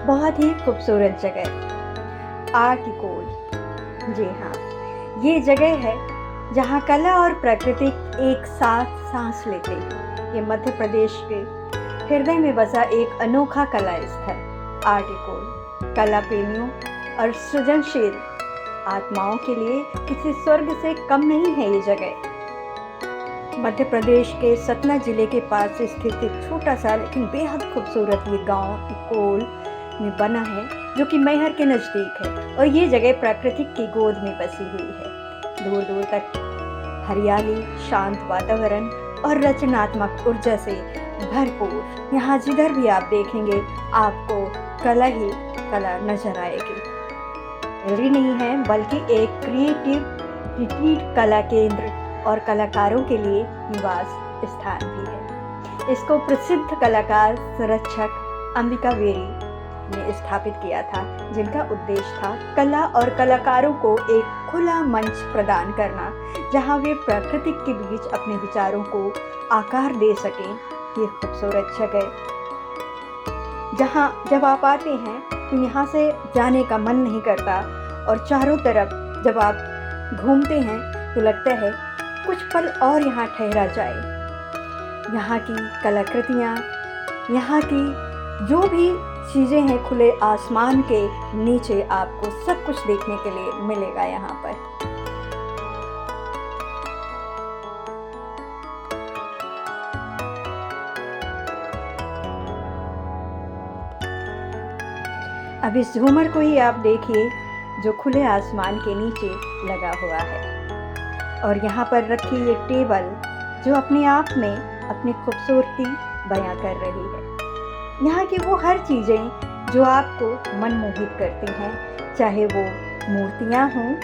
बहुत ही खूबसूरत जगह आर्ट इकोल। जी हाँ, ये जगह है जहाँ कला और प्रकृति एक साथ सांस लेते हैं। ये मध्य प्रदेश के हृदय में बसा एक अनोखा कला स्थल आर्ट इकोल कला प्रेमियों और सृजनशील आत्माओं के लिए किसी स्वर्ग से कम नहीं है। ये जगह मध्य प्रदेश के सतना जिले के पास स्थित एक छोटा सा लेकिन बेहद खूबसूरत ये गांव इकोल में बना है, जो कि मैहर के नज़दीक है। और ये जगह प्रकृति की गोद में बसी हुई है। दूर दूर तक हरियाली, शांत वातावरण और रचनात्मक ऊर्जा से भरपूर। यहाँ जिधर भी आप देखेंगे आपको कला ही कला नजर आएगी। गैलरी नहीं है बल्कि एक क्रिएटिव रिट्रीट कला केंद्र और कलाकारों के लिए निवास स्थान भी है। इसको प्रसिद्ध कलाकार संरक्षक अंबिका वेरी ने स्थापित किया था, जिनका उद्देश्य था कला और कलाकारों को एक खुला मंच प्रदान करना, जहां वे प्रकृति के बीच अपने विचारों को आकार दे सकें। ये खूबसूरत जगह जहां जब आप आते हैं तो यहाँ से जाने का मन नहीं करता, और चारों तरफ जब आप घूमते हैं तो लगता है कुछ पल और यहाँ ठहरा जाए। यहाँ की कलाकृतियाँ, यहाँ की जो भी चीज़ें हैं, खुले आसमान के नीचे आपको सब कुछ देखने के लिए मिलेगा यहाँ पर। अब इस झूमर को ही आप देखिए, जो खुले आसमान के नीचे लगा हुआ है। और यहाँ पर रखी ये टेबल जो अपने आप में अपनी खूबसूरती बयां कर रही है। यहाँ की वो हर चीज़ें जो आपको मनमोहित करती हैं, चाहे वो मूर्तियाँ हों,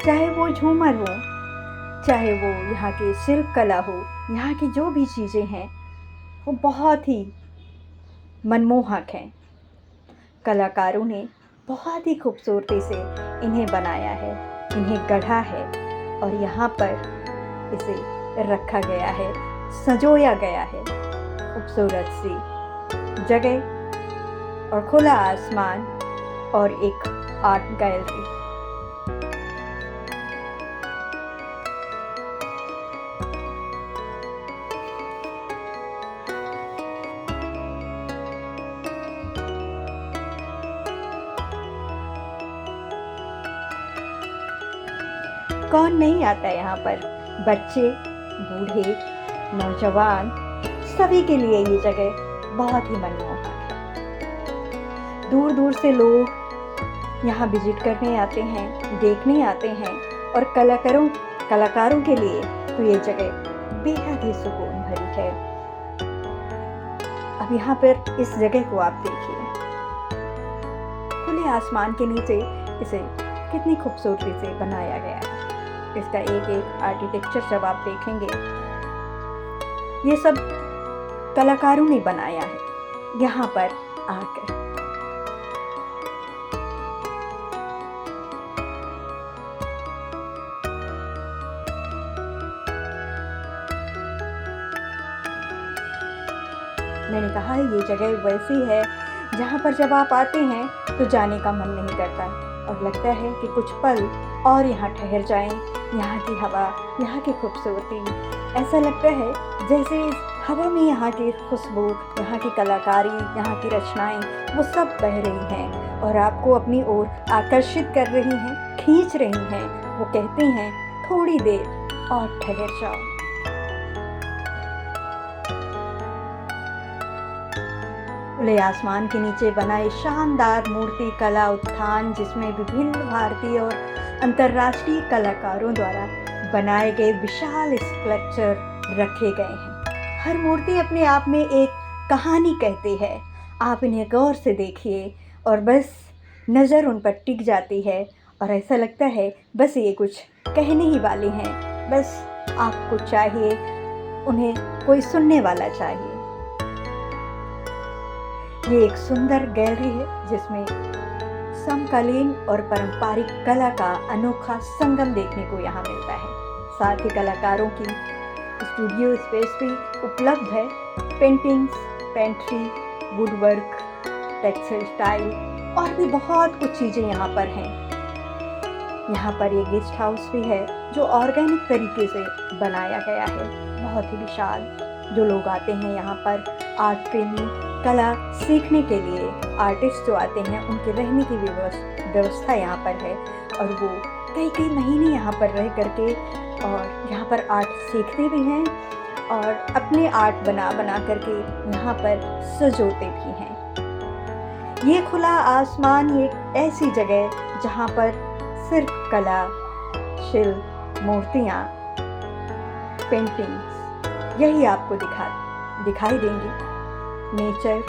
चाहे वो झूमर हो, चाहे वो यहाँ की शिल्प कला हो, यहाँ की जो भी चीज़ें हैं वो बहुत ही मनमोहक हैं। कलाकारों ने बहुत ही खूबसूरती से इन्हें बनाया है, इन्हें गढ़ा है, और यहाँ पर इसे रखा गया है, संजोया गया है। खूबसूरत सी जगह और खुला आसमान और एक आर्ट गैलरी। कौन नहीं आता है यहाँ पर? बच्चे, बूढ़े, नौजवान, सभी के लिए ये जगह बहुत ही मनमोहक है। दूर दूर से लोग यहाँ विजिट करने आते हैं, देखने आते हैं, और कलाकारों के लिए तो ये जगह बेहद ही सुकून भरी है। अब यहाँ पर इस जगह को आप देखिए, खुले आसमान के नीचे इसे कितनी खूबसूरती से बनाया गया है। इसका एक एक आर्किटेक्चर जब आप देखेंगे, ये सब कलाकारों ने बनाया है यहाँ पर आकर। मैंने कहा ये जगह वैसी है जहाँ पर जब आप आते हैं तो जाने का मन नहीं करता, और लगता है कि कुछ पल और यहाँ ठहर जाएं। यहाँ की हवा, यहाँ की खूबसूरती, ऐसा लगता है जैसे इस हवा में यहाँ की खुशबू, यहाँ की कलाकारी, यहाँ की रचनाएं वो सब बह रही हैं और आपको अपनी ओर आकर्षित कर रही हैं, खींच रही हैं। वो कहती हैं थोड़ी देर और ठहर जाओ। खुले आसमान के नीचे बनाए शानदार मूर्ति कला उत्थान, जिसमें विभिन्न भारतीय और अंतर्राष्ट्रीय कलाकारों द्वारा बनाए गए विशाल स्कल्पचर रखे गए हैं। हर मूर्ति अपने आप में एक कहानी कहती है। आप इन्हें गौर से देखिए और बस नज़र उन पर टिक जाती है, और ऐसा लगता है बस ये कुछ कहने ही वाली हैं। बस आपको चाहिए, उन्हें कोई सुनने वाला चाहिए। ये एक सुंदर गैलरी है जिसमें समकालीन और पारंपरिक कला का अनोखा संगम देखने को यहाँ मिलता है। साथ ही कलाकारों की स्टूडियो स्पेस भी उपलब्ध है। पेंटिंग्स, पेंट्री, वुडवर्क, टेक्सटाइल और भी बहुत कुछ चीज़ें यहाँ पर हैं। यहाँ पर ये गेस्ट हाउस भी है जो ऑर्गेनिक तरीके से बनाया गया है, बहुत ही विशाल। जो लोग आते हैं यहाँ पर आर्ट प्रेमी, कला सीखने के लिए, आर्टिस्ट जो आते हैं उनके रहने की व्यवस्था यहाँ पर है और वो कई कई महीने यहाँ पर रह करके और यहाँ पर आर्ट सीखते भी हैं और अपने आर्ट बना करके यहाँ पर सजोते भी हैं। ये खुला आसमान एक ऐसी जगह जहाँ पर सिर्फ कला, शिल्प, मूर्तियाँ, पेंटिंग्स यही आपको दिखाई देंगी। नेचर,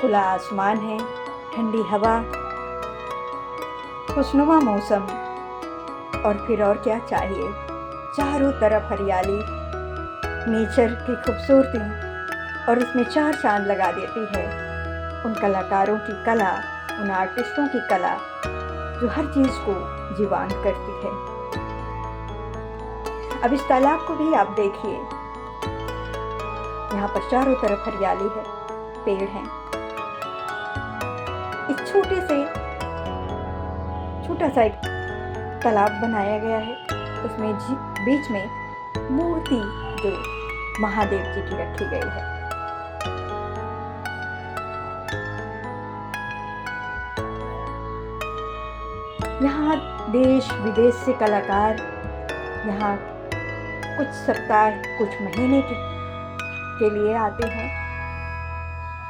खुला आसमान है, ठंडी हवा, खुशनुमा मौसम और फिर और क्या चाहिए। चारों तरफ हरियाली, नेचर की खूबसूरती और उसमें चार चांद लगा देती है उन कलाकारों की कला, उन आर्टिस्टों की कला जो हर चीज़ को जीवंत करती है। अब इस तालाब को भी आप देखिए, यहाँ पर चारों तरफ हरियाली है, पेड़ हैं। इस छोटा सा एक तालाब बनाया गया है, उसमें बीच में मूर्ति जो महादेव जी की रखी गई है। यहाँ देश विदेश से कलाकार यहाँ कुछ सप्ताह, कुछ महीने के लिए आते हैं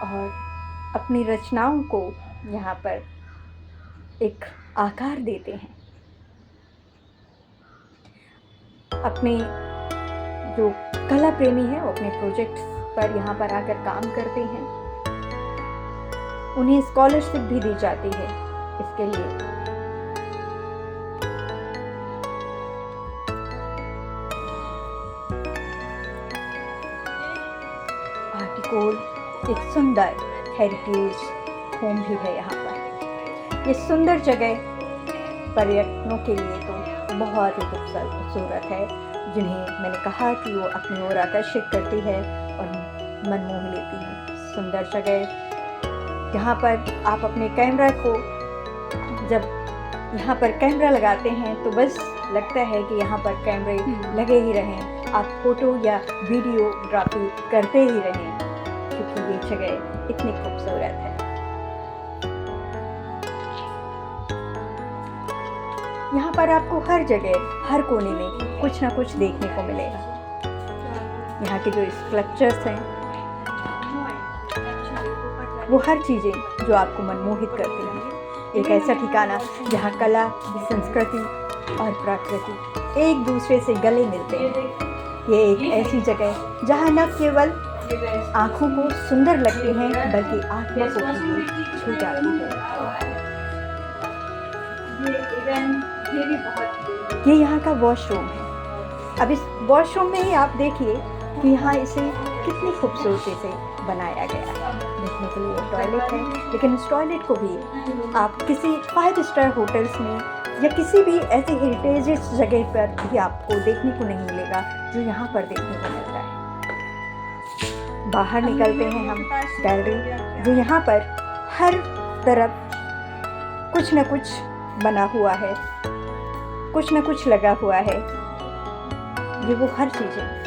और अपनी रचनाओं को यहाँ पर एक आकार देते हैं। अपने जो कला प्रेमी हैं वो अपने प्रोजेक्ट्स पर यहाँ पर आकर काम करते हैं। उन्हें स्कॉलरशिप भी दी जाती है इसके लिए। आर्टिकोल एक सुंदर हेरिटेज होम भी है यहाँ पर। ये सुंदर जगह पर्यटकों के लिए तो बहुत ही खूबसूरत है, जिन्हें मैंने कहा कि वो अपनी ओर आकर्षित करती है और मन मोह लेती है। सुंदर जगह, यहाँ पर आप अपने कैमरा को, जब यहाँ पर कैमरा लगाते हैं तो बस लगता है कि यहाँ पर कैमरे लगे ही रहें, आप फोटो या वीडियोग्राफी करते ही रहें, क्योंकि ये जगह इतनी खूबसूरत है। यहाँ पर आपको हर जगह, हर कोने में कुछ ना कुछ देखने को मिलेगा। यहाँ के जो स्कल्पचर्स हैं वो हर चीज़ें जो आपको मनमोहित करती हैं। एक ऐसा ठिकाना जहाँ कला, संस्कृति और प्रकृति एक दूसरे से गले मिलते हैं। ये एक ऐसी जगह जहाँ न केवल आँखों को सुंदर लगती हैं बल्कि आत्मा को भी छू जाती है। ये यहाँ का वॉशरूम है। अब इस वॉशरूम में ही आप देखिए कि यहाँ इसे कितनी खूबसूरती से बनाया गया है। देखने के लिए टॉयलेट है, लेकिन इस टॉयलेट को भी आप किसी 5 स्टार होटल्स में या किसी भी ऐसे हेरिटेज जगह पर भी आपको देखने को नहीं मिलेगा जो यहाँ पर देखने को मिलता है। बाहर निकलते हैं हम गैलरी, जो यहाँ पर हर तरफ कुछ न कुछ बना हुआ है, कुछ न कुछ लगा हुआ है। ये वो हर चीज़ है।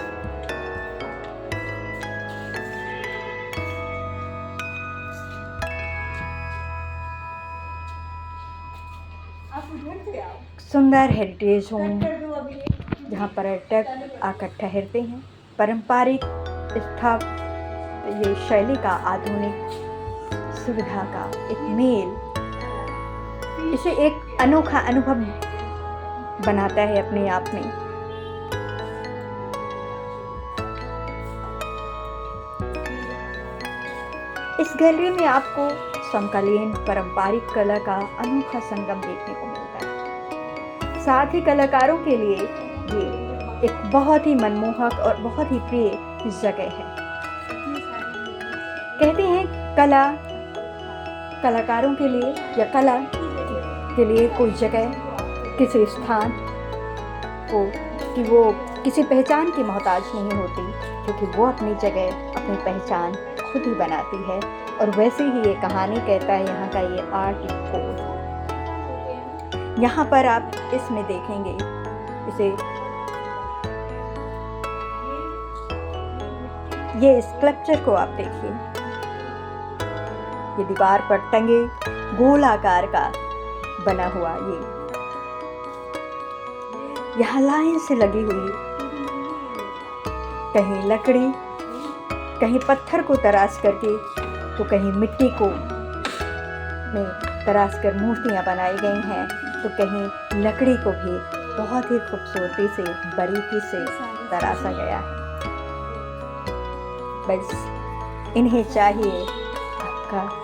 सुंदर हेरिटेज होम जहाँ पर्यटक आकर ठहरते हैं। पारंपरिक ये शैली का आधुनिक सुविधा का एक मेल इसे एक अनोखा अनुभव बनाता है अपने आप में। इस गैलरी में आपको समकालीन पारंपरिक कला का अनोखा संगम देखने को मिलता है। साथ ही कलाकारों के लिए ये एक बहुत ही मनमोहक और बहुत ही प्रिय जगह है। कहते हैं कलाकारों के लिए या कला के लिए कोई जगह, किसी स्थान को, कि वो किसी पहचान की मोहताज नहीं होती, क्योंकि वो अपनी जगह, अपनी पहचान खुद ही बनाती है। और वैसे ही ये कहानी कहता है यहाँ का ये आर्ट कोड। यहाँ पर आप इसमें देखेंगे, इसे ये स्कल्पचर को आप देखिए, ये दीवार पर टंगे गोल आकार का बना हुआ यहाँ लाइन से लगी हुई, कहीं लकड़ी, कहीं पत्थर को तराश करके तो कहीं मिट्टी को में तराश कर मूर्तियाँ बनाई गई हैं, तो कहीं लकड़ी को भी बहुत ही खूबसूरती से बारीकी से तराशा गया है। बस इन्हें चाहिए आपका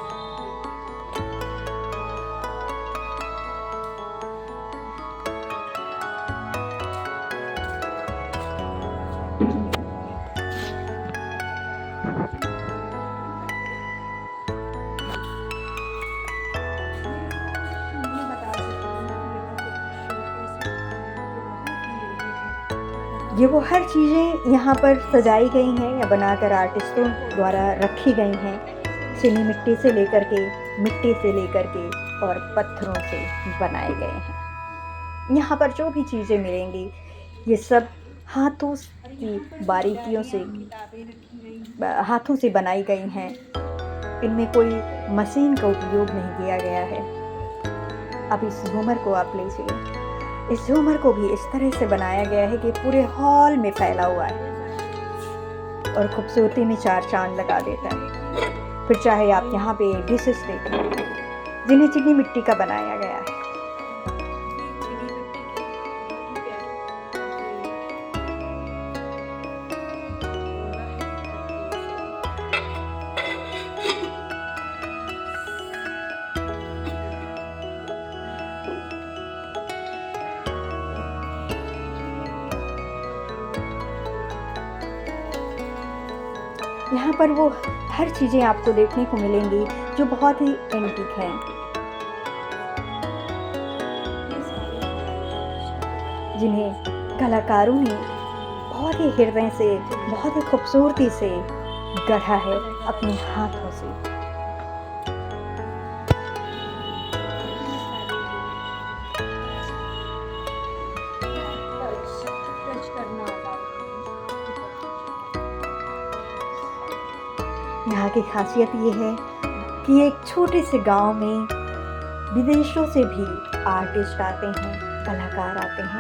ये वो हर चीज़ें यहाँ पर सजाई गई हैं या बनाकर आर्टिस्टों द्वारा रखी गई हैं। चीनी मिट्टी से लेकर के और पत्थरों से बनाए गए हैं। यहाँ पर जो भी चीज़ें मिलेंगी ये सब हाथों की बारीकियों से हाथों से बनाई गई हैं। इनमें कोई मशीन का उपयोग नहीं किया गया है। अब इस झूमर को आप लीजिए, इस झूमर को भी इस तरह से बनाया गया है कि पूरे हॉल में फैला हुआ है और खूबसूरती में चार चांद लगा देता है। फिर चाहे आप यहाँ पे डिशेस देखें जिन्हें चीनी मिट्टी का बनाया गया है। यहाँ पर वो हर चीज़ें आपको देखने को मिलेंगी जो बहुत ही एंटीक हैं, जिन्हें कलाकारों ने बहुत ही हृदय से, बहुत ही खूबसूरती से गढ़ा है अपने हाथों से। यहाँ की खासियत ये है कि एक छोटे से गांव में विदेशों से भी आर्टिस्ट आते हैं, कलाकार आते हैं।